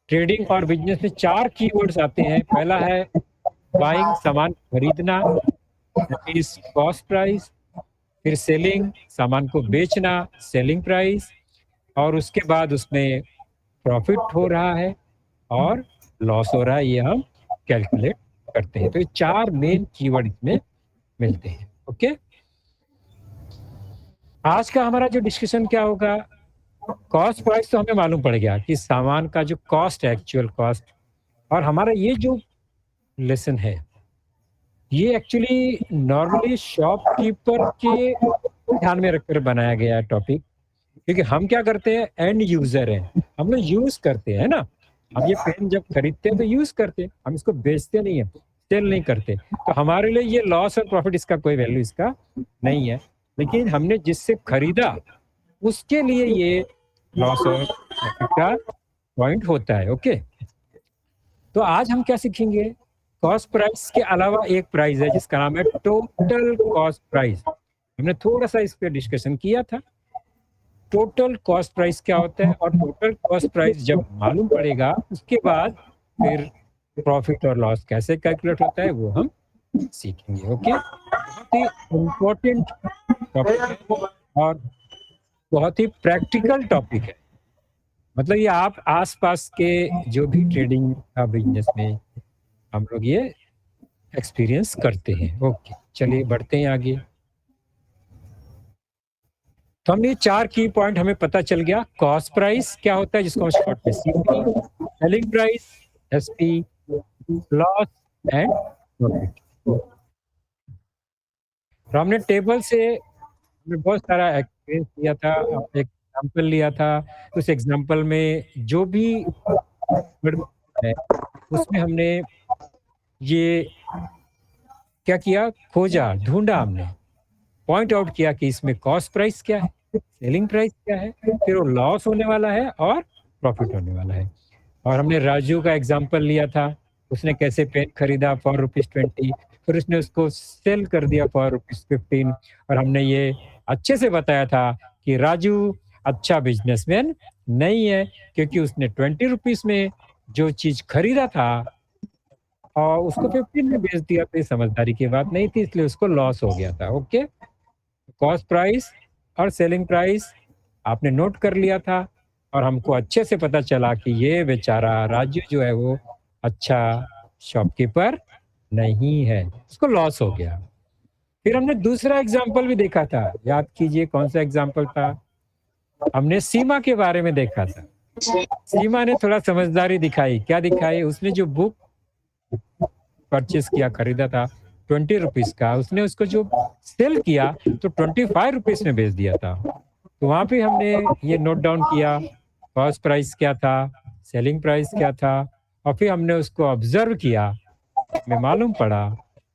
Trading और business में 4 keywords आते हैं। पहला है बाइंग, सामान खरीदना, दैट इज कॉस्ट प्राइस। फिर सेलिंग, सामान को बेचना, सेलिंग प्राइस। और उसके बाद उसमें प्रॉफिट हो रहा है और लॉस हो रहा है, ये हम कैलकुलेट करते हैं। तो ये 4 मेन कीवर्ड इसमें मिलते हैं। ओके, आज का हमारा जो डिस्कशन क्या होगा, कॉस्ट प्राइस तो हमें मालूम पड़ गया कि सामान का जो कॉस्ट है, एक्चुअल कॉस्ट। और हमारा ये जो लेसन है, ये एक्चुअली नॉर्मली शॉपकीपर के ध्यान में रखकर बनाया गया टॉपिक, क्योंकि हम क्या करते हैं, एंड यूजर हैं, हम लोग यूज करते हैं ना। हम ये पेन जब खरीदते हैं तो यूज करते हैं, हम इसको बेचते नहीं है, सेल नहीं करते। तो हमारे लिए ये लॉस और प्रॉफिट, इसका कोई वैल्यू इसका नहीं है। लेकिन हमने जिससे खरीदा उसके लिए ये लॉस और प्रॉफिट का पॉइंट होता है। ओके, तो आज हम क्या सीखेंगे, कॉस्ट प्राइस के अलावा एक प्राइस है जिसका नाम है टोटल कॉस्ट प्राइस। हमने थोड़ा सा इस पे डिस्कशन किया था। टोटल कॉस्ट प्राइस क्या होता है, और टोटल कॉस्ट प्राइस जब मालूम पड़ेगा उसके बाद फिर प्रॉफिट और लॉस कैसे कैलकुलेट होता है वो हम सीखेंगे। ओके, बहुत ही इम्पोर्टेंट टॉपिक है और बहुत ही प्रैक्टिकल टॉपिक है। मतलब ये आप आसपास के जो भी ट्रेडिंग का बिजनेस में हम लोग ये एक्सपीरियंस करते हैं। ओके, चलिए बढ़ते हैं आगे। तो हमने 4 की पॉइंट हमें पता चल गया। कॉस्ट प्राइस क्या होता है, जिसको हम शॉर्ट में CP, selling price SP, loss and profit. तो हमने टेबल से हमने बहुत सारा एक्सपीरियंस लिया था, एक एग्जांपल लिया था। उस एग्जांपल में जो भी है उसमें हमने ये क्या किया, खोजा, ढूंढा, हमने पॉइंट आउट किया कि इसमें कॉस्ट प्राइस क्या है, सेलिंग प्राइस क्या है, फिर वो लॉस होने वाला है और प्रॉफिट होने वाला है। और हमने राजू का एग्जांपल लिया था, उसने कैसे पेन खरीदा फॉर ₹20, फिर उसने उसको सेल कर दिया फॉर ₹15। और हमने ये अच्छे से बताया था कि राजू अच्छा बिजनेसमैन नहीं है, क्योंकि उसने ₹20 में जो चीज खरीदा था और उसको 15 में बेच दिया, तो ये समझदारी की बात नहीं थी, इसलिए उसको लॉस हो गया था। ओके, कॉस्ट प्राइस और सेलिंग प्राइस आपने नोट कर लिया था, और हमको अच्छे से पता चला कि ये बेचारा राजू जो है वो अच्छा शॉपकीपर नहीं है, उसको लॉस हो गया। फिर हमने दूसरा एग्जाम्पल भी देखा था, याद कीजिए कौन सा एग्जाम्पल था, हमने सीमा के बारे में देखा था। सीमा ने थोड़ा समझदारी दिखाई। क्या दिखाई, उसने जो बुक परचेस किया, खरीदा था ₹20 का, उसने उसको जो सेल किया तो ₹25 में बेच दिया था। तो वहां पे हमने ये नोट डाउन किया, कॉस्ट प्राइस क्या था, सेलिंग प्राइस क्या था, और फिर हमने उसको ऑब्जर्व किया। हमें मालूम पड़ा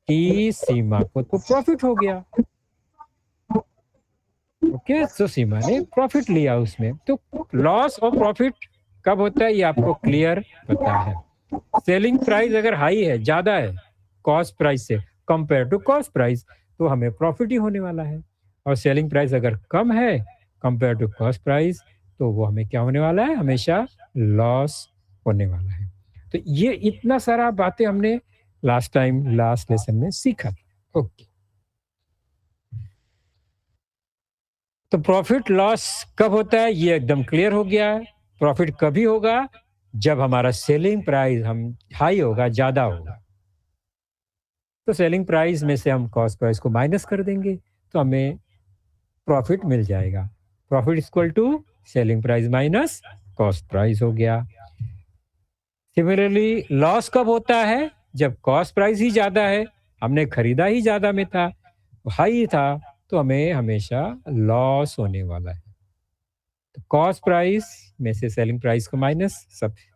कि सीमा को तो प्रॉफिट हो गया। ओके, तो सीमा ने प्रॉफिट लिया उसमें। तो लॉस और प्रॉफिट कब होता है ये आपको क्लियर पता है। सेलिंग प्राइस अगर हाई है, ज्यादा है कॉस्ट प्राइस से कंपेयर टू कॉस्ट प्राइस, तो हमें प्रॉफिट ही होने वाला है। और सेलिंग प्राइस अगर कम है कंपेयर टू कॉस्ट प्राइस, तो वो हमें क्या होने वाला है, हमेशा लॉस होने वाला है। तो ये इतना सारा बातें हमने लास्ट टाइम लास्ट लेसन में सीखा था। ओके, तो प्रॉफिट लॉस कब होता है ये एकदम क्लियर हो गया है। प्रॉफिट कभी होगा, जब हमारा सेलिंग प्राइस हम हाई होगा, ज्यादा होगा। तो सेलिंग प्राइस में से हम कॉस्ट प्राइस को माइनस कर देंगे, तो हमें प्रॉफिट मिल जाएगा। Profit equal to selling price minus cost price हो गया। सिमिलरली लॉस कब होता है, जब कॉस्ट प्राइस ही ज्यादा है, हमने खरीदा ही ज्यादा में था, हाई था, तो हमें हमेशा लॉस होने वाला है। तो कॉस्ट प्राइस में से सेलिंग प्राइस को माइनस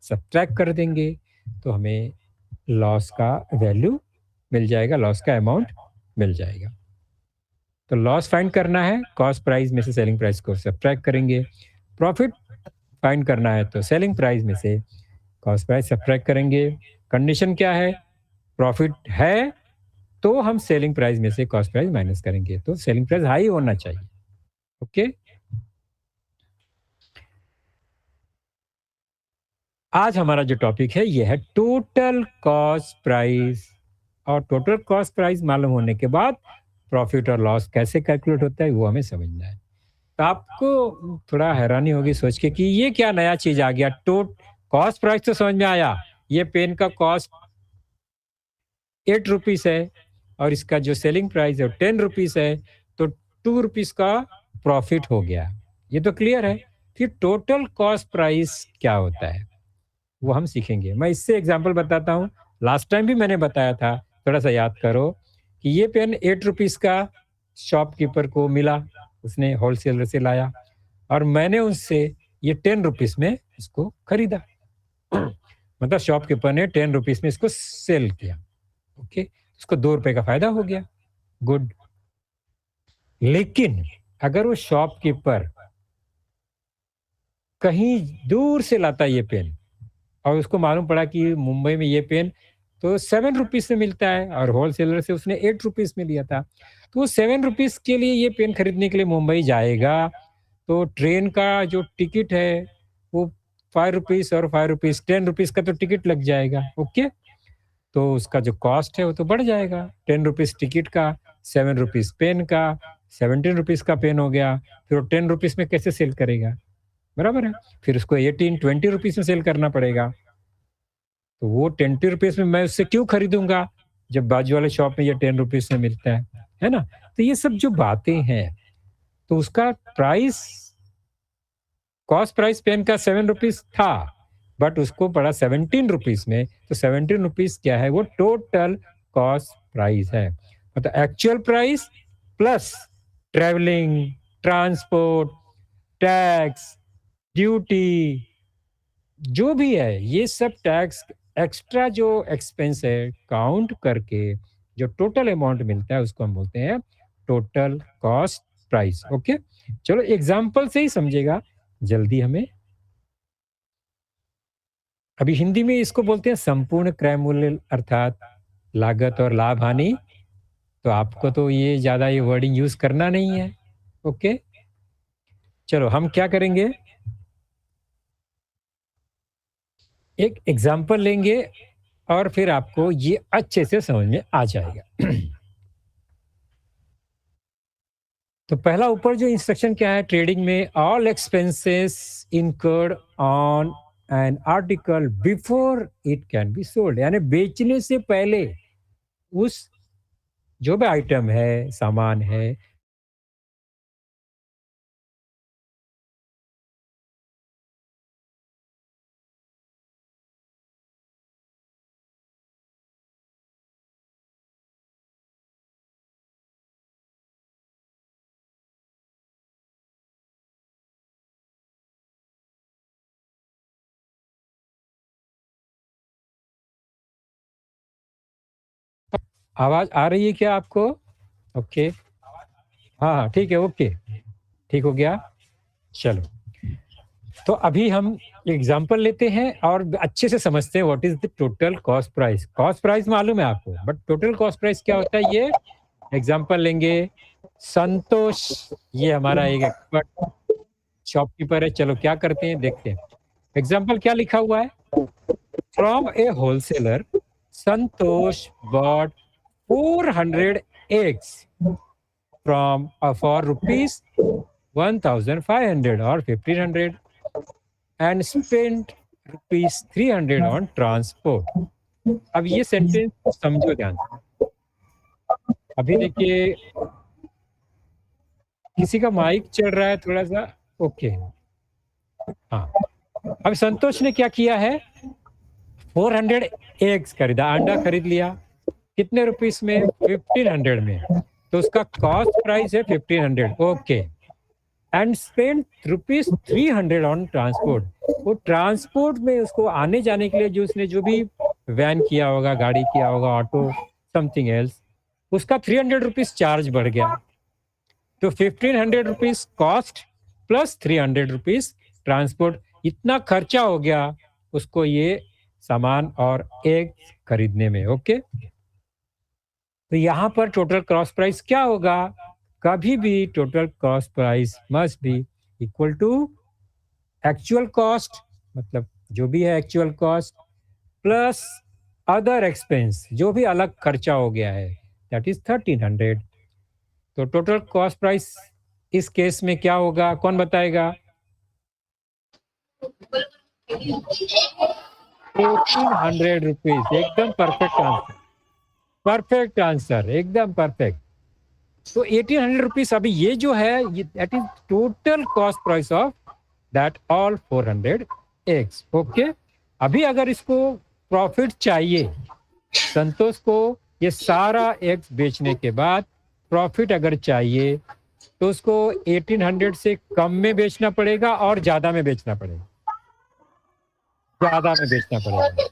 सब्ट्रैक्ट कर देंगे, तो हमें लॉस का वैल्यू मिल जाएगा, लॉस का अमाउंट मिल जाएगा। तो लॉस फाइंड करना है, कॉस्ट प्राइस में से सेलिंग प्राइस को सब्ट्रैक्ट करेंगे। प्रॉफिट फाइंड करना है तो सेलिंग प्राइस में से कॉस्ट प्राइस सब्ट्रैक्ट करेंगे। कंडीशन क्या है, प्रॉफिट है तो हम सेलिंग प्राइस में से कॉस्ट प्राइस माइनस करेंगे, तो सेलिंग प्राइस हाई होना चाहिए। ओके, आज हमारा जो टॉपिक है ये है टोटल कॉस्ट प्राइस। और टोटल कॉस्ट प्राइस मालूम होने के बाद प्रॉफिट और लॉस कैसे कैलकुलेट होता है वो हमें समझना है। तो आपको थोड़ा हैरानी होगी सोच के कि ये क्या नया चीज आ गया। कॉस्ट प्राइस तो समझ में आया, ये पेन का कॉस्ट 8 रुपीस है और इसका जो सेलिंग प्राइस है 10 रुपीस है, तो 2 रुपीस का प्रॉफिट हो गया, ये तो क्लियर है। फिर टोटल कॉस्ट प्राइस क्या होता है वो हम सीखेंगे। मैं इससे एग्जांपल बताता हूँ। लास्ट टाइम भी मैंने बताया था, थोड़ा सा याद करो कि ये पेन 8 रुपीस का शॉपकीपर को मिला, उसने होलसेलर से लाया और मैंने उससे ये 10 रुपीस में इसको खरीदा। मतलब शॉपकीपर ने 10 रुपीस में इसको सेल किया। ओके, उसको 2 रुपए का फायदा हो गया। गुड। लेकिन अगर वो शॉपकीपर कहीं दूर से लाता ये पेन और उसको मालूम पड़ा कि मुंबई में ये पेन तो 7 रुपीस में मिलता है और होलसेलर से उसने 8 रुपीस में लिया था, तो वो 7 रुपीस के लिए ये पेन खरीदने के लिए मुंबई जाएगा, तो ट्रेन का जो टिकट है वो 5 रुपीस और 5 रुपीस 10 रुपीस का तो टिकट लग जाएगा। ओके, तो उसका जो कॉस्ट है वो तो बढ़ जाएगा। 10 रुपीस टिकट का, 7 रुपीस पेन का, 17 रुपीस का पेन हो गया। फिर वो 10 रुपीस में कैसे सेल करेगा, बराबर है। फिर उसको 18-20 रुपीस में सेल करना पड़ेगा। तो वो 20 रुपीस में मैं उससे क्यों खरीदूंगा जब बाजू वाले शॉप में ये 10 रुपीस में मिलता है ना। तो ये सब जो बातें हैं, तो उसका प्राइस, कॉस्ट प्राइस पेन का 7 रुपीस था, बट उसको पड़ा 17 रुपीस में। तो 17 रुपीस क्या है, वो टोटल कॉस्ट प्राइस है। मतलब actual price plus travelling, transport, tax, duty, जो भी है ये सब टैक्स एक्स्ट्रा जो एक्सपेंस है काउंट करके जो टोटल अमाउंट मिलता है उसको हम बोलते हैं टोटल कॉस्ट प्राइस। ओके, चलो एग्जांपल से ही समझेगा जल्दी हमें। अभी हिंदी में इसको बोलते हैं संपूर्ण क्रय मूल्य, अर्थात लागत और लाभ हानि। तो आपको तो ये ज्यादा ये वर्डिंग यूज करना नहीं है। ओके, चलो हम क्या करेंगे, एक एग्जाम्पल लेंगे और फिर आपको ये अच्छे से समझ में आ जाएगा। तो पहला ऊपर जो इंस्ट्रक्शन क्या है ट्रेडिंग में, all expenses incurred on an article before it can be sold, यानी बेचने से पहले उस जो भी आइटम है, सामान है, आवाज आ रही है क्या आपको? ओके, हाँ हाँ ठीक है, ओके, ठीक हो गया। चलो, तो अभी हम एग्जांपल लेते हैं और अच्छे से समझते हैं what is the total cost price. Cost price मालूम है आपको, बट टोटल कॉस्ट प्राइस क्या होता है ये एग्जांपल लेंगे। संतोष, ये हमारा एक एक्सपर्ट शॉपकीपर है। चलो क्या करते हैं देखते हैं। एग्जांपल क्या लिखा हुआ है, from a wholesaler Santosh bought 400 eggs from for rupees 1500 or 1500 and spent rupees 300 on transport। अब ये सेंटेंस समझो ध्यान से। अभी देखिए किसी का माइक चल रहा है थोड़ा सा। ओके, हाँ, अब संतोष ने क्या किया है, 400 एग्स खरीदा, अंडा खरीद लिया। कितने रुपीस में, 1500 में। तो उसका कॉस्ट प्राइस है 1500। Okay, and spend rupees 300 on transport. वो ट्रांसपोर्ट में उसको आने जाने के लिए जो उसने जो भी वैन किया होगा, गाड़ी किया होगा, ऑटो, समथिंग एल्स, उसका 300 रुपीज चार्ज बढ़ गया। तो 1500 rupees cost plus 300 rupees transport, इतना खर्चा हो गया उसको ये सामान और एग खरीदने में। ओके, तो यहां पर टोटल कॉस्ट प्राइस क्या होगा, कभी भी total cost price must be equal to actual cost, मतलब जो भी है actual cost plus other expense, जो भी अलग खर्चा हो गया है, दैट इज 1300। तो टोटल कॉस्ट प्राइस इस केस में क्या होगा, कौन बताएगा? 1800 रुपीज, एकदम परफेक्ट आंसर, परफेक्ट आंसर, एकदम परफेक्ट। तो 1800 रुपीज, अभी ये जो है that is total cost price of that all 400 eggs. Okay, अभी अगर इसको प्रॉफिट चाहिए, संतोष को ये सारा एग्स बेचने के बाद प्रॉफिट अगर चाहिए, तो उसको 1800 से कम में बेचना पड़ेगा और ज्यादा में बेचना पड़ेगा, ज्यादा में बेचना पड़ेगा।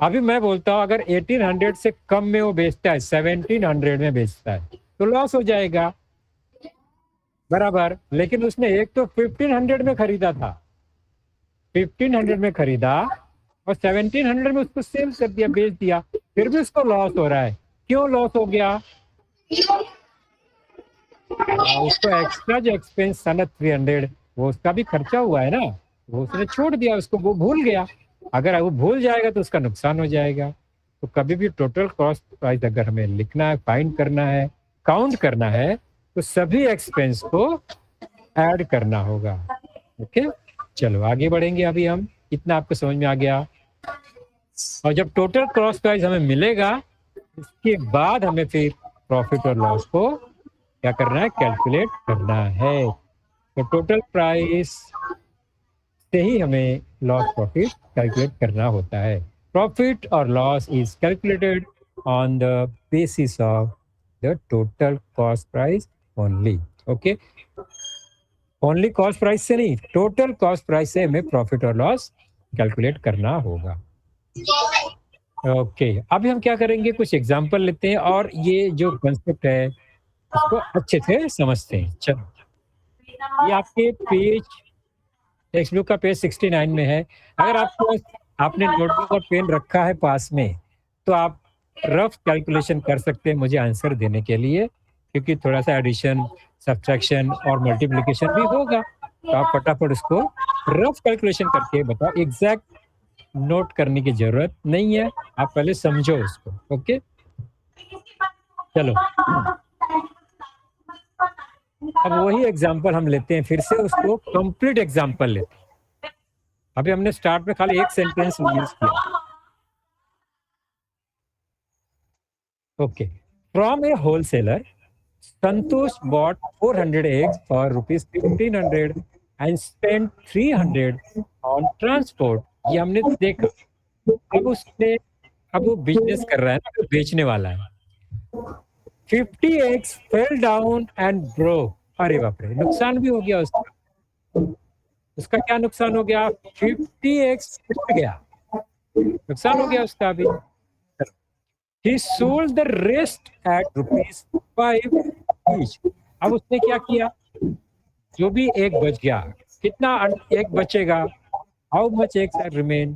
अभी मैं बोलता हूं अगर 1800 से कम में वो बेचता है, 1700 में बेचता है, तो लॉस हो जाएगा, बराबर। लेकिन उसने एक तो 1500 में खरीदा था, 1500 में खरीदा और 1700 में उसको सेल कर दिया, बेच दिया, फिर भी उसको लॉस हो रहा है। क्यों लॉस हो गया? उसको एक्स्ट्रा जो एक्सपेंस था ना 300, वो उसका भी खर्चा हुआ है ना, वो उसने छोड़ दिया, उसको वो भूल गया। अगर वो भूल जाएगा तो उसका नुकसान हो जाएगा। तो कभी भी टोटल कॉस्ट प्राइस अगर हमें लिखना है, फाइंड करना है, काउंट करना है, तो सभी एक्सपेंस को ऐड करना होगा। ओके, चलो आगे बढ़ेंगे। अभी हम, इतना आपको समझ में आ गया। और जब टोटल कॉस्ट प्राइस हमें मिलेगा, उसके बाद हमें फिर प्रॉफिट और लॉस को क्या करना है, कैलकुलेट करना है। तो टोटल प्राइस से ही हमें लॉस प्रॉफिट कैलकुलेट करना होता है। प्रॉफिट और loss is calculated on the basis of the total cost price only. Okay, only cost price से नहीं, टोटल कॉस्ट प्राइस से हमें प्रॉफिट और लॉस कैलकुलेट करना होगा। ओके, अभी हम क्या करेंगे, कुछ एग्जांपल लेते हैं और ये जो कॉन्सेप्ट है उसको अच्छे से समझते हैं। चलो, ये आपके पेज, टेक्स्ट बुक का पेज 69 में है। अगर आपको, आपने नोटबुक और पेन रखा है पास में, तो आप रफ कैलकुलेशन कर सकते हैं मुझे आंसर देने के लिए, क्योंकि थोड़ा सा एडिशन, सब्ट्रैक्शन और मल्टीप्लिकेशन भी होगा। तो आप फटाफट उसको रफ कैलकुलेशन करके बताओ, एग्जैक्ट नोट करने की जरूरत नहीं है, आप पहले समझो उसको। ओके, चलो अब वही एग्जांपल हम लेते हैं, फिर से उसको कंप्लीट एग्जांपल लेते हैं। अभी हमने स्टार्ट में खाली एक सेंटेंस यूज किया। Okay, from a wholesaler Santosh bought 400 eggs for rupees 1500 and spent 300 on transport। ये हमने देखा। अब उसने, अब वो बिजनेस कर रहा है ना, तो बेचने वाला है। 50 eggs fell down and broke। अरे बाप रे, नुकसान भी हो गया उसका। उसका क्या नुकसान हो गया? 50 eggs टूट गया, नुकसान हो गया उसका भी। He sold the rest at ₹5 each। अब उसने क्या किया, जो भी एक बच गया, कितना एक बचेगा, how much eggs are remain,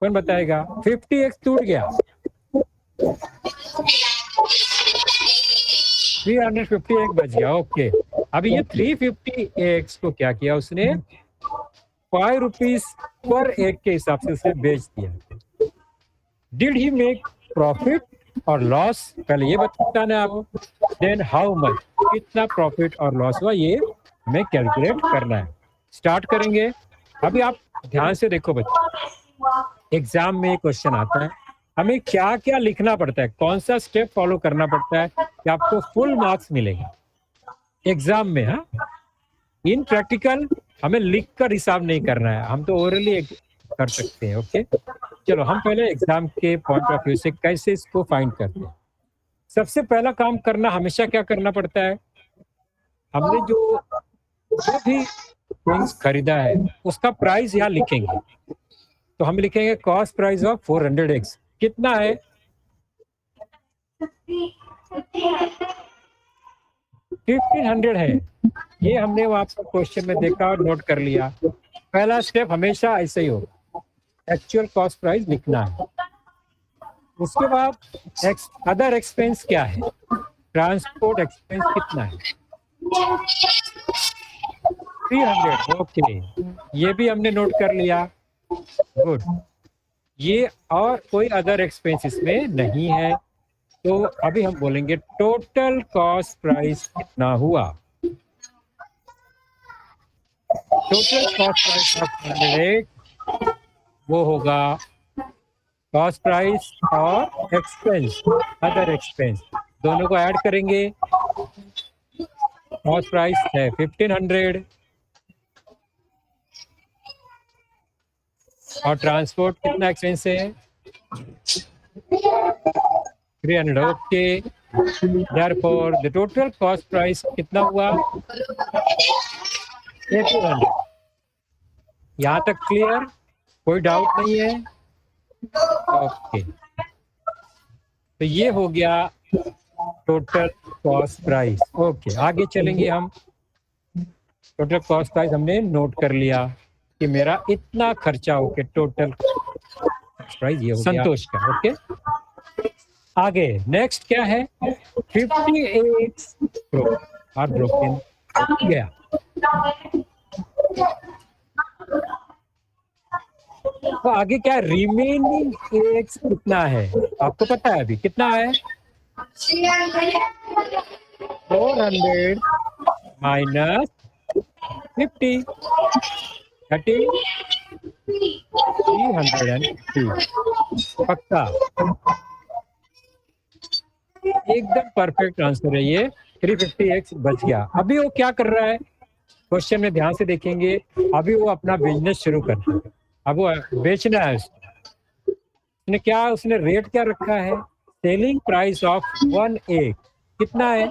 कौन बताएगा? 50 eggs टूट गया, 350 egg बच गया। ओके, अभी ये 350 eggs को क्या किया उसने, ₹5 पर एग के हिसाब से उसे बेच दिया। डिड ही मेक प्रॉफिट और लॉस, पहले ये बताना है आपको, देन हाउ मच, कितना प्रॉफिट और लॉस हुआ, ये हमें कैलकुलेट करना है। स्टार्ट करेंगे। अभी आप ध्यान से देखो बच्चे, एग्जाम में क्वेश्चन आता है, हमें क्या क्या लिखना पड़ता है, कौन सा स्टेप फॉलो करना पड़ता है कि आपको फुल मार्क्स मिलेगा एग्जाम में। हाँ, इन प्रैक्टिकल हमें लिखकर हिसाब नहीं करना है, हम तो ओरली कर सकते हैं। ओके, चलो हम पहले एग्जाम के पॉइंट ऑफ व्यू से कैसे इसको फाइंड करते हैं। सबसे पहला काम करना, हमेशा क्या करना पड़ता है, हमने जो जो भी थिंग्स खरीदा है उसका प्राइस यहाँ लिखेंगे। तो हम लिखेंगे कॉस्ट प्राइस ऑफ 400 एग्स, कितना है, 1500 है। ये हमने वो आपको क्वेश्चन में देखा और नोट कर लिया। पहला स्टेप हमेशा ऐसे ही होगा, एक्चुअल कॉस्ट प्राइस लिखना है। उसके बाद अदर एक्सपेंस क्या है, ट्रांसपोर्ट एक्सपेंस कितना है, 300, ओके, ये भी हमने नोट कर लिया। गुड। ये और कोई अदर एक्सपेंस इसमें नहीं है, तो अभी हम बोलेंगे टोटल कॉस्ट प्राइस कितना हुआ। Total cost price of candidate वो होगा कॉस्ट प्राइस और एक्सपेंस, अदर एक्सपेंस दोनों को ऐड करेंगे। कॉस्ट प्राइस है 1500 और ट्रांसपोर्ट कितना एक्सपेंस है 300, okay. Therefore the total cost price कितना हुआ 1800। यहाँ तक क्लियर, कोई डाउट नहीं है, ओके। तो ये हो गया टोटल कॉस्ट प्राइस, ओके। आगे चलेंगे हम। टोटल कॉस्ट प्राइस हमने नोट कर लिया कि मेरा इतना खर्चा हो के टोटल प्राइस ये हो गया संतोष का, ओके। आगे नेक्स्ट क्या है 58 ब्रोकन गया। तो आगे क्या रिमेनिंग एक्स कितना है आपको पता है अभी कितना है 400 माइनस 50 302। पक्का एकदम परफेक्ट आंसर है ये, 350x बच गया। अभी वो क्या कर रहा है क्वेश्चन में ध्यान से देखेंगे, अभी वो अपना बिजनेस शुरू करता है, अब वो बेचना है उसने क्या, उसने रेट क्या रखा है सेलिंग प्राइस ऑफ 1 एग कितना है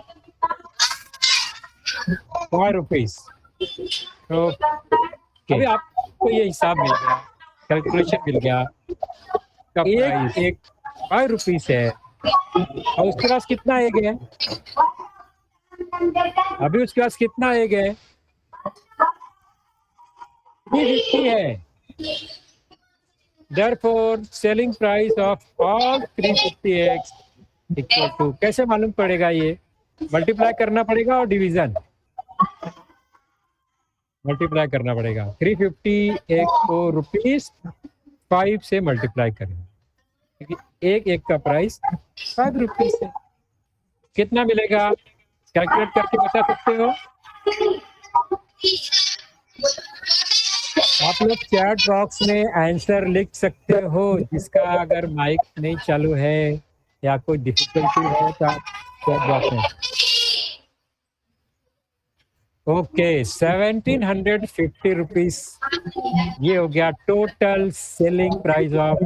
5 रुपीज। तो अभी आपको ये हिसाब मिल गया, कैलकुलेशन मिल गया, एक 5 रुपीज है और उसके पास कितना एग है, अभी उसके पास कितना एग है 350 है। Therefore, selling price of all 350x equal to कैसे मालूम पड़ेगा ये, मल्टीप्लाई करना पड़ेगा और डिवीजन मल्टीप्लाई करना पड़ेगा। 350x को ₹5 से मल्टीप्लाई करेंगे क्योंकि एक एक का प्राइस 5 रुपीज है। कितना मिलेगा कैलकुलेट करके बता सकते हो आप लोग चैट बॉक्स में आंसर लिख सकते हो, जिसका अगर माइक नहीं चालू है या कोई डिफिकल्टी है तो आप चैट बॉक्स में। ओके 1750 रुपीज ये हो गया total selling price of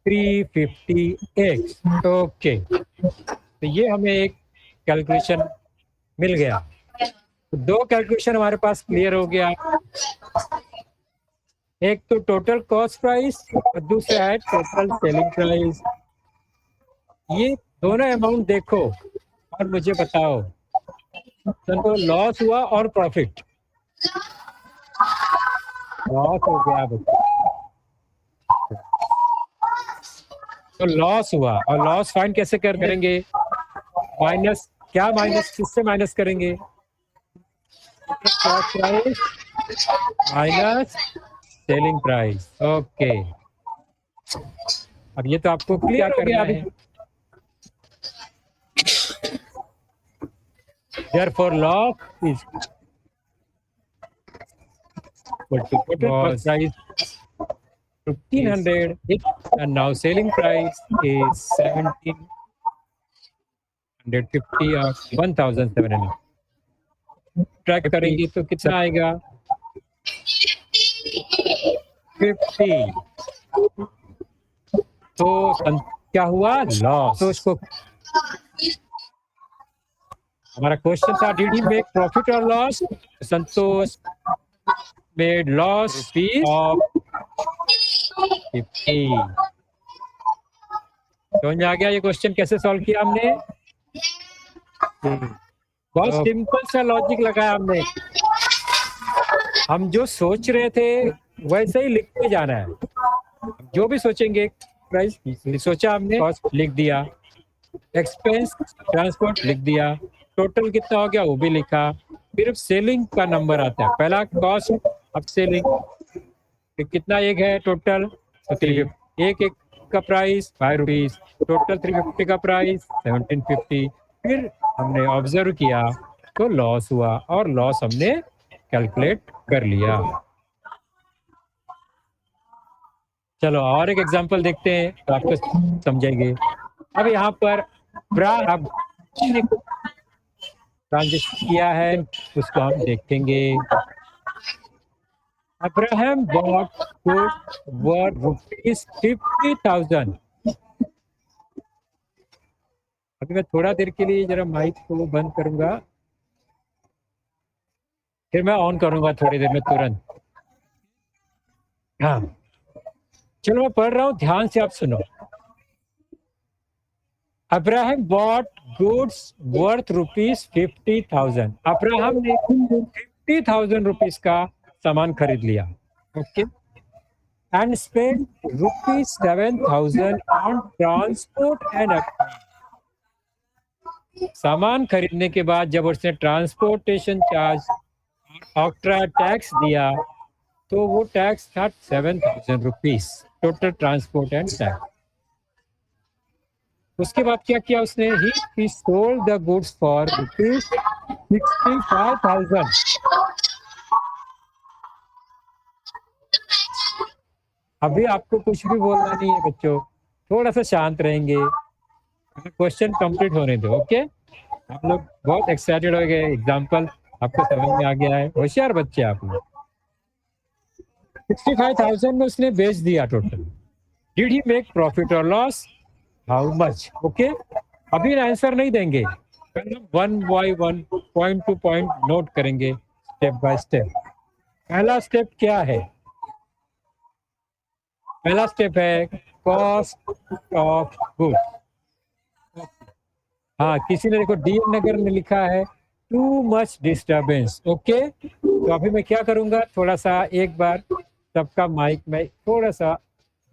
350x। Okay तो ये हमें एक कैलकुलेशन मिल गया, तो 2 कैलकुलेशन हमारे पास क्लियर हो गया, एक तो टोटल कॉस्ट प्राइस और दूसरा है टोटल सेलिंग प्राइस। ये दोनों अमाउंट देखो और मुझे बताओ तो लॉस हुआ और प्रॉफिट। लॉस हो गया तो लॉस हुआ, और लॉस फाइंड कैसे करेंगे माइनस क्या, माइनस किससे माइनस करेंगे cost price minus selling price. Okay अब ये तो आपको क्लियर हो गया अभी। Therefore, loss is equal to total cost price 1500 and now selling price is 1750 or 1700। Track करेंगे तो कितना आएगा 50। तो क्या हुआ लॉस। तो उसको हमारा क्वेश्चन था डिड ही मेक प्रॉफिट और loss, Santosh made loss of 50। समझ में आ गया ये क्वेश्चन कैसे सॉल्व किया हमने, बहुत सिंपल सा लॉजिक लगाया हमने, हम जो सोच रहे थे वैसे ही लिखते जाना है, जो भी सोचेंगे प्राइस सोचा हमने कॉस्ट लिख दिया, एक्सपेंस ट्रांसपोर्ट लिख दिया, टोटल कितना हो गया वो भी लिखा, सिर्फ सेलिंग का नंबर आता है। पहला कॉस्ट ऑफ सेलिंग कितना एक है टोटल, तो 350, एक का प्राइस 5 रुपीज, टोटल 350 का प्राइस 1750। फिर हमने ऑब्जर्व किया तो लॉस हुआ और लॉस हमने कैलकुलेट कर लिया। चलो और एक एग्जांपल देखते हैं तो आपको समझेंगे। अब यहाँ पर ट्रांजेक्शन किया है उसको हम देखेंगे। Abraham bought goods worth rupees 50,000। अभी मैं थोड़ा देर के लिए जरा माइक को बंद करूंगा, फिर मैं ऑन करूंगा थोड़ी देर में तुरंत। हाँ चलो मैं पढ़ रहा हूं, ध्यान से आप सुनो। Abraham bought goods worth rupees 50,000। Abraham ने 50,000 रुपीस का सामान खरीद लिया, okay, and spend rupees 7,000 on transport and. सामान खरीदने के बाद जब उसने ट्रांसपोर्टेशन चार्ज ऑक्ट्रा टैक्स दिया तो वो टैक्स था 7,000 rupees, total transport and tax. उसके बाद क्या किया उसने, ही sold the goods for rupees 65,000। अभी आपको कुछ भी बोलना नहीं है बच्चों, थोड़ा सा शांत रहेंगे, क्वेश्चन कंप्लीट होने दो, ओके। आप लोग बहुत एक्साइटेड हो गए, एग्जाम्पल आपको समझ में आ गया है, होशियार बच्चे आप लोग। 65,000 में उसने बेच दिया total. Did he make profit और लॉस, हाउ मच, ओके। अभी आंसर नहीं देंगे, one by one, point two point note करेंगे, स्टेप बाय स्टेप। पहला स्टेप क्या है, पहला स्टेप है कॉस्ट ऑफ गुड्स। हाँ किसी ने देखो डीएम नगर में लिखा है टू मच डिस्टर्बेंस, ओके। तो अभी मैं क्या करूंगा, थोड़ा सा एक बार सबका माइक मैं थोड़ा सा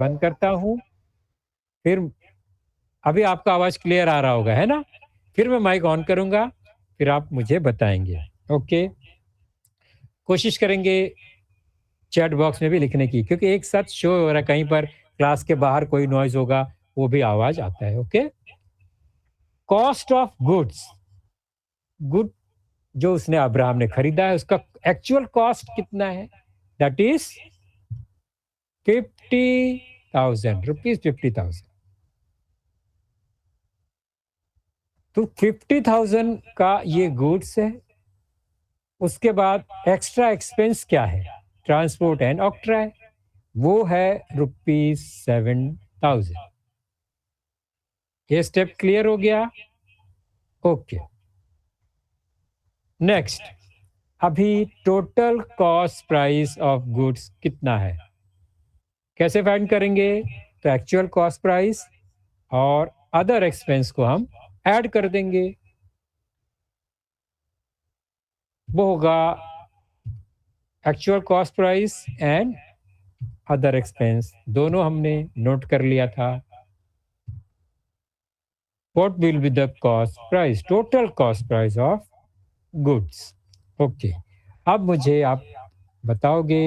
बंद करता हूं, फिर अभी आपका आवाज क्लियर आ रहा होगा, है ना। फिर मैं माइक ऑन करूंगा, फिर आप मुझे बताएंगे, ओके। कोशिश करेंगे चैट बॉक्स में भी लिखने की, क्योंकि एक साथ शो हो रहा है, कहीं पर क्लास के बाहर कोई नॉइज होगा वो भी आवाज आता है, okay. Cost of goods, good जो उसने अब्राहम ने खरीदा है उसका एक्चुअल कॉस्ट कितना है, दैट इज 50,000 रुपीज, 50,000। तो 50,000 का ये गुड्स है। उसके बाद एक्स्ट्रा एक्सपेंस क्या है, ट्रांसपोर्ट एंड ऑक्ट्रा है, वो है रुपीज 7,000। ये स्टेप क्लियर हो गया, ओके। नेक्स्ट, अभी total cost price of goods कितना है, कैसे फाइंड करेंगे, तो एक्चुअल कॉस्ट प्राइस और अदर एक्सपेंस को हम ऐड कर देंगे, वो होगा actual cost price and other expense, दोनों हमने नोट कर लिया था। What will be the cost price, total cost price of goods, okay. अब मुझे आप बताओगे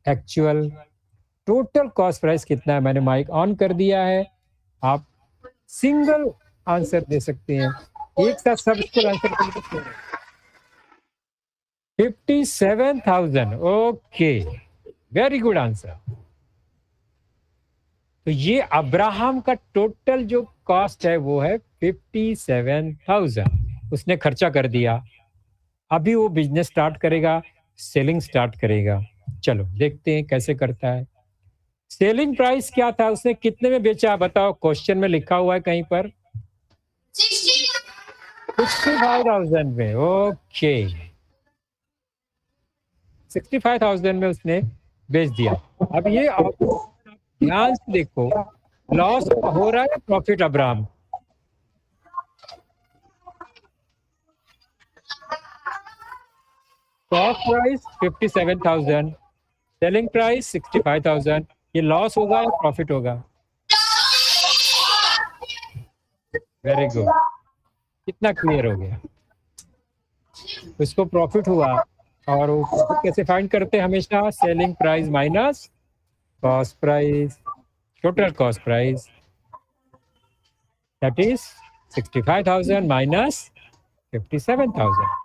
एक्चुअल टोटल कॉस्ट प्राइस कितना है। मैंने माइक ऑन कर दिया है, आप सिंगल आंसर दे सकते हैं, एक साथ सब इसको आंसर कर सकते हैं। 57,000, ओके, वेरी गुड आंसर। तो ये अब्राहम का टोटल जो कॉस्ट है वो है 57,000, उसने खर्चा कर दिया। अभी वो बिजनेस स्टार्ट करेगा, सेलिंग स्टार्ट करेगा। चलो देखते हैं कैसे करता है। सेलिंग प्राइस क्या था, उसने कितने में बेचा बताओ, क्वेश्चन में लिखा हुआ है कहीं पर 65,000 में, ओके। 65,000 में उसने बेच दिया। अब ये ध्यान से देखो, लॉस हो रहा है profit Abraham, cost price 57,000, selling price 65,000, ये लॉस होगा या प्रॉफिट होगा, वेरी गुड, कितना क्लियर हो गया। उसको प्रॉफिट हुआ, और वो प्रॉफिट कैसे फाइंड करते हैं हमेशा? Selling price minus cost price, total cost price, that is 65,000 minus 57,000।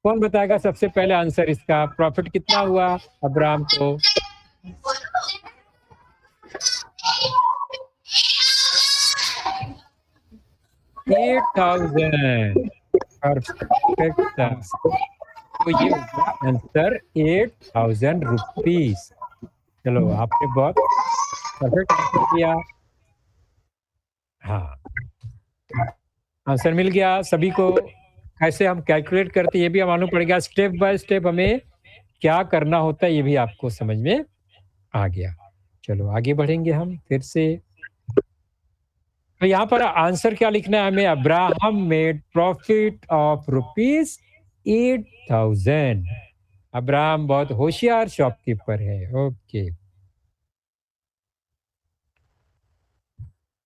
कौन बताएगा सबसे पहले आंसर इसका? प्रॉफिट कितना हुआ अब्राम को? 8,000। परफेक्ट। तो ये आंसर 8,000 रुपीज। चलो, आपने बहुत परफेक्ट आंसर दिया। हाँ, आंसर मिल गया सभी को। कैसे हम कैलकुलेट करते ये भी मालूम पड़ गया। स्टेप बाय स्टेप हमें क्या करना होता है ये भी आपको समझ में आ गया। चलो आगे बढ़ेंगे हम फिर से। तो यहाँ पर आंसर क्या लिखना है हमें? Abraham made profit of rupees 8,000। Abraham बहुत होशियार शॉपकीपर है। ओके,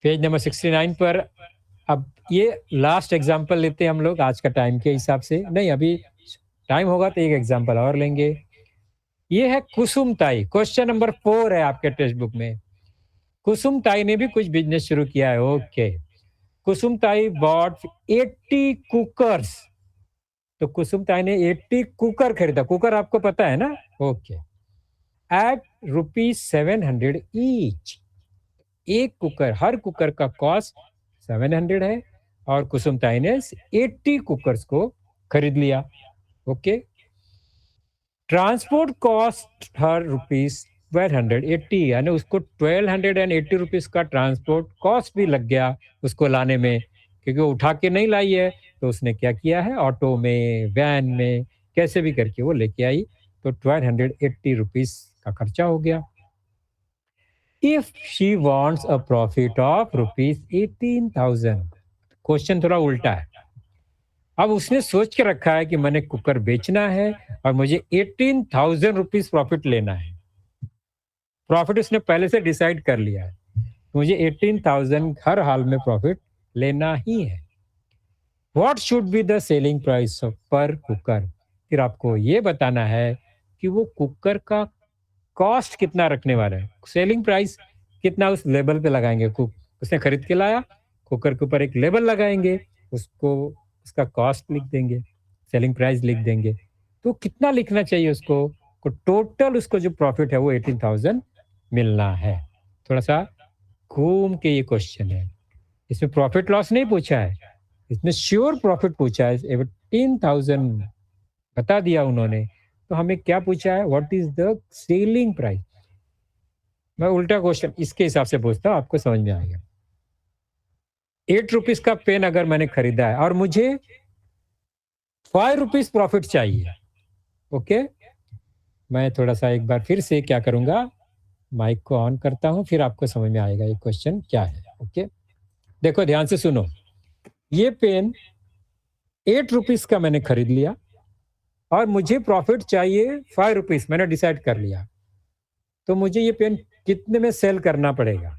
पेज नंबर 69 पर। अब ये लास्ट एग्जांपल लेते हैं हम लोग आज का टाइम के हिसाब से। नहीं, अभी टाइम होगा तो एक एग्जांपल और लेंगे। ये है कुसुम ताई। क्वेश्चन नंबर 4 है आपके टेक्स्ट बुक में। कुसुम ताई ने भी कुछ बिजनेस शुरू किया है। ओके, कुसुम ताई बॉट 80 कुकर्स। तो कुसुम ताई ने 80 कुकर खरीदा। कुकर आपको पता है ना? Okay, at ₹700 each. एक कुकर, हर कुकर का कॉस्ट 700 है, और कुसुम ताई ने 80 कुकर्स को खरीद लिया। ओके, ट्रांसपोर्ट कॉस्ट हर ₹1280, यानी उसको 1280 रुपीज का ट्रांसपोर्ट कॉस्ट भी लग गया उसको लाने में, क्योंकि वो उठा के नहीं लाई है। तो उसने क्या किया है? ऑटो में, वैन में, कैसे भी करके वो लेके आई। तो 1280 रुपीज का खर्चा हो गया। If she wants a profit of ₹18,000। Question थोड़ा उल्टा है। अब उसने सोच के रखा है कि मैंने कुकर बेचना है और मुझे 18,000 रुपीज प्रॉफिट लेना है। प्रॉफिट उसने पहले से डिसाइड कर लिया है, मुझे 18,000 हर हाल में प्रॉफिट लेना ही है। What should be the selling price पर कुकर? फिर आपको ये बताना है कि वो कुकर का कॉस्ट कितना रखने वाला है। सेलिंग प्राइस कितना उस लेबल पे लगाएंगे? उसने खरीद के लाया, कुकर के ऊपर एक लेबल लगाएंगे, उसको उसका कॉस्ट लिख देंगे, सेलिंग प्राइस लिख देंगे। तो कितना लिखना चाहिए उसको? टोटल उसको जो प्रॉफिट है वो 18,000 मिलना है। थोड़ा सा घूम के ये क्वेश्चन है। इसमें प्रॉफिट लॉस नहीं पूछा है, इसमें श्योर प्रॉफिट पूछा है। 18,000 बता दिया उन्होंने, तो हमें क्या पूछा है? What is the selling price? मैं उल्टा क्वेश्चन इसके हिसाब से पूछता हूँ, आपको समझ में आएगा। 8 रुपीज का पेन अगर मैंने खरीदा है और मुझे 5 रुपीज प्रॉफिट चाहिए। ओके, मैं थोड़ा सा एक बार फिर से क्या करूंगा, माइक को ऑन करता हूं, फिर आपको समझ में आएगा ये क्वेश्चन क्या है। ओके, देखो ध्यान से सुनो। ये पेन 8 रुपीज का मैंने खरीद लिया और मुझे प्रॉफिट चाहिए 5 रुपीज, मैंने डिसाइड कर लिया। तो मुझे ये पेन कितने में सेल करना पड़ेगा?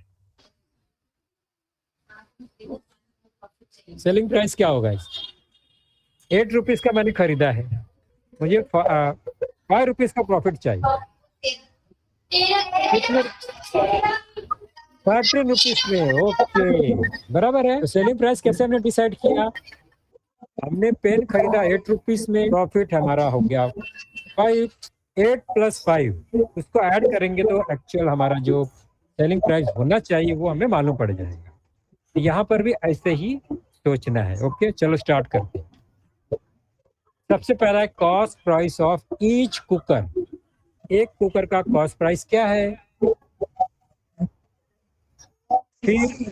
सेलिंग प्राइस क्या होगा इसका? 8 रुपीज का मैंने खरीदा है, मुझे 5 रुपीज का प्रॉफिट चाहिए। कितने? 13 रुपीज में। ओके, बराबर है। तो सेलिंग प्राइस कैसे हमने डिसाइड किया? हमने पेन खरीदा 8 रुपीज में, प्रॉफिट हमारा हो गया 5। 8 + 5 उसको ऐड करेंगे तो एक्चुअल हमारा जो सेलिंग प्राइस होना चाहिए वो हमें मालूम पड़ जाएगा। तो यहाँ पर भी ऐसे ही सोचना है। ओके, चलो स्टार्ट करते हैं। सबसे पहला है cost price of each cooker. एक कुकर का कॉस्ट प्राइस क्या है? फिर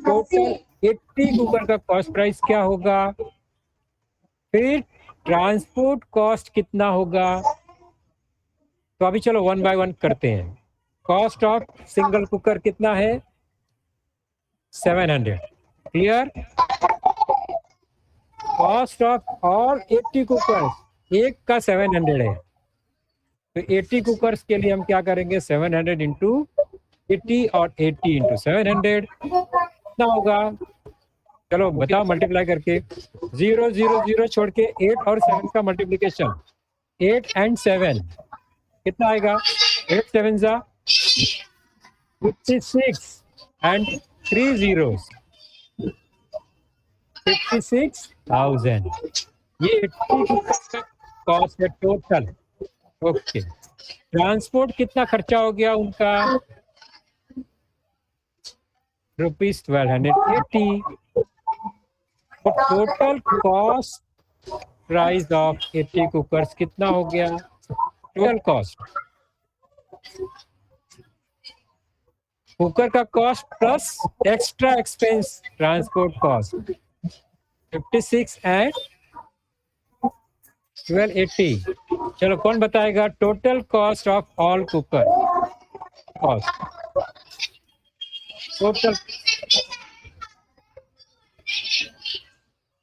टोटल 80 कुकर का कॉस्ट प्राइस क्या होगा? फिर ट्रांसपोर्ट कॉस्ट कितना होगा? तो अभी चलो 1 बाय 1 करते हैं। कॉस्ट ऑफ सिंगल कुकर कितना है? 700। Clear? Cost of all 80 cookers, एक का 700 है। तो 80 कुकर्स के लिए हम क्या करेंगे? 700 इंटू 80 और 80 इंटू 700 कितना होगा? चलो बताओ मल्टीप्लाई करके। 0 0 0 छोड़ के 8 और 7 का मल्टीप्लीकेशन, 8 and 7 कितना आएगा? 8 7 जा 56 and 3 zeros 56,000। ये 80 का कॉस्ट है टोटल। ओके, ट्रांसपोर्ट कितना खर्चा हो गया उनका? ₹1280। तो total cost price of 80 cookers कितना हो गया? टोटल कॉस्ट, कुकर का cost plus extra expense transport cost 56 and 1280। चलो कौन बताएगा total cost of all cooker? Cost total.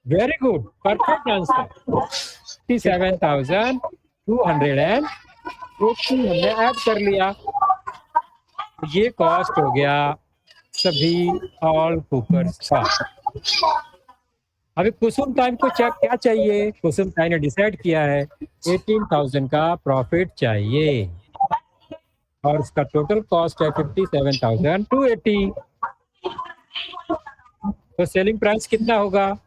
Very good, perfect answer. 57,280 हमने ऐड कर लिया, ये कॉस्ट हो गया सभी ऑल कुकर्स का। अभी कुसुम टाइम को क्या चाहिए? कुसुम टाइम ने डिसाइड किया है 18,000 का प्रॉफिट चाहिए और उसका टोटल कॉस्ट है 57,280। तो सेलिंग प्राइस कितना होगा?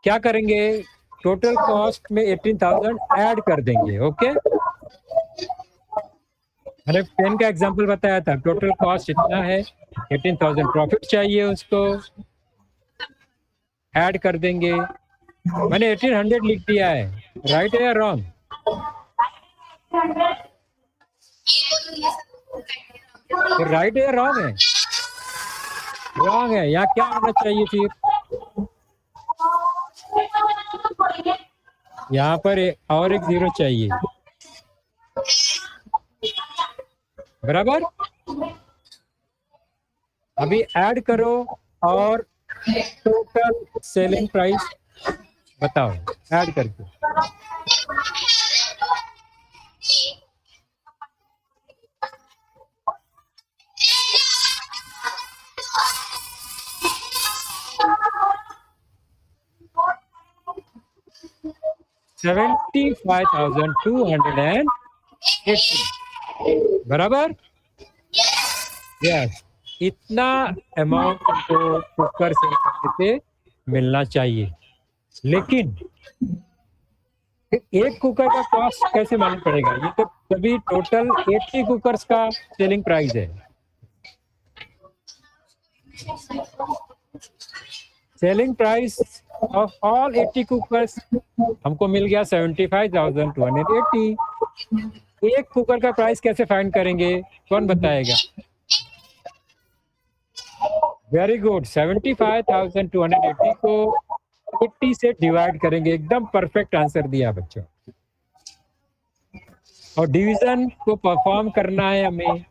क्या करेंगे? टोटल कॉस्ट में 18,000 ऐड कर देंगे। ओके, मैंने पेन का एग्जांपल बताया था, टोटल कॉस्ट इतना है, 18,000 प्रॉफिट चाहिए, उसको ऐड कर देंगे। मैंने 1800 लिख दिया है, राइट है या रॉन्ग? राइट है या रॉन्ग है? रॉन्ग है। यहाँ क्या होना चाहिए फिर? यहाँ पर और एक जीरो चाहिए, बराबर। अभी ऐड करो और टोटल सेलिंग प्राइस बताओ ऐड करके। $75,280 बराबर। यस, इतना अमाउंट को कुकर सेल करने से मिलना चाहिए। लेकिन एक कुकर का कॉस्ट कैसे मालूम पड़ेगा? ये तो सभी टोटल 80 कुकर्स का सेलिंग प्राइस है। Selling price of all 80 cookers हमको मिल गया 75,280। एक कुकर का प्राइस कैसे फाइंड करेंगे? कौन बताएगा? वेरी गुड, 75,280 को 80 से डिवाइड करेंगे। एकदम परफेक्ट आंसर दिया बच्चों। और डिवीजन को परफॉर्म करना है हमें।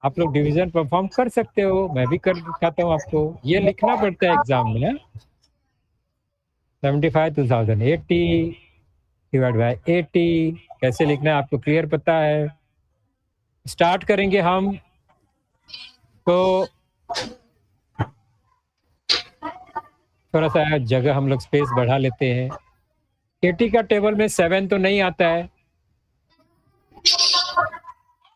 आप लोग डिवीजन परफॉर्म कर सकते हो, मैं भी कर दिखाता हूँ आपको। ये लिखना पड़ता है एग्जाम में। 75,280 डिवाइड बाय 80 कैसे लिखना है आपको क्लियर पता है। स्टार्ट करेंगे हम तो थोड़ा सा जगह हम लोग स्पेस बढ़ा लेते हैं। 80 का टेबल में 7 तो नहीं आता है,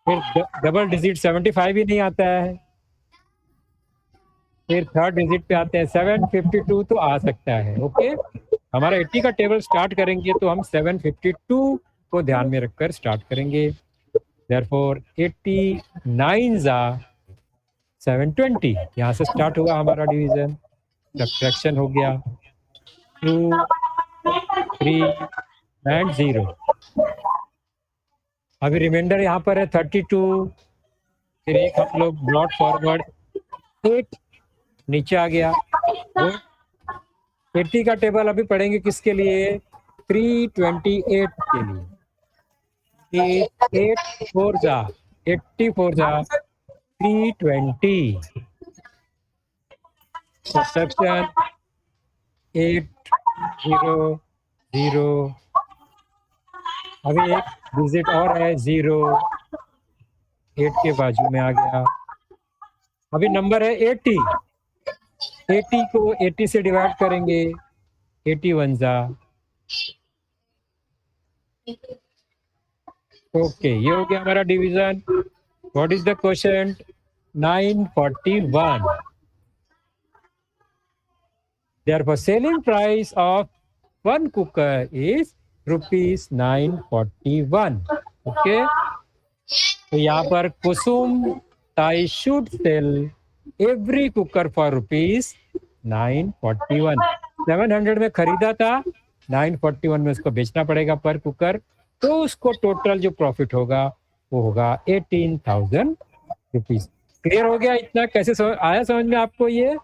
फिर डबल डिजिट 75 भी नहीं आता है, फिर थर्ड डिजिट पे आते हैं 752 तो आ सकता है। ओके, हमारा 80 का टेबल स्टार्ट करेंगे तो हम 752 को ध्यान में रखकर स्टार्ट करेंगे। देयरफॉर 89 720 यहाँ से स्टार्ट हुआ हमारा डिवीजन। सब्ट्रैक्शन हो गया 2 3 एंड 0। अभी रिमाइंडर यहाँ पर है 32। फिर एक हम लोग ब्रॉड फॉरवर्ड 8 नीचे आ गया। 80 का टेबल अभी पढ़ेंगे किसके लिए? 328 के लिए। 8 4 जा 84 जा 320। सब्ट्रैक्शन 8 0 0। अभी एक डिजिट और है 0, 8 के बाजू में आ गया। अभी नंबर है 80। 80 को 80 से डिवाइड करेंगे, 80 वन जा। ओके, ये हो गया हमारा division. What is the question? 941। Therefore, selling price of one cooker is rupees 941. Okay. तो यहाँ पर कुसुम ताई should sell every cooker for rupees 941। 700 में खरीदा था, 941 में उसको बेचना पड़ेगा पर कुकर, तो उसको टोटल जो प्रॉफिट होगा वो होगा 18,000 रुपीज। क्लियर हो गया? इतना कैसे आया समझ में आपको ये?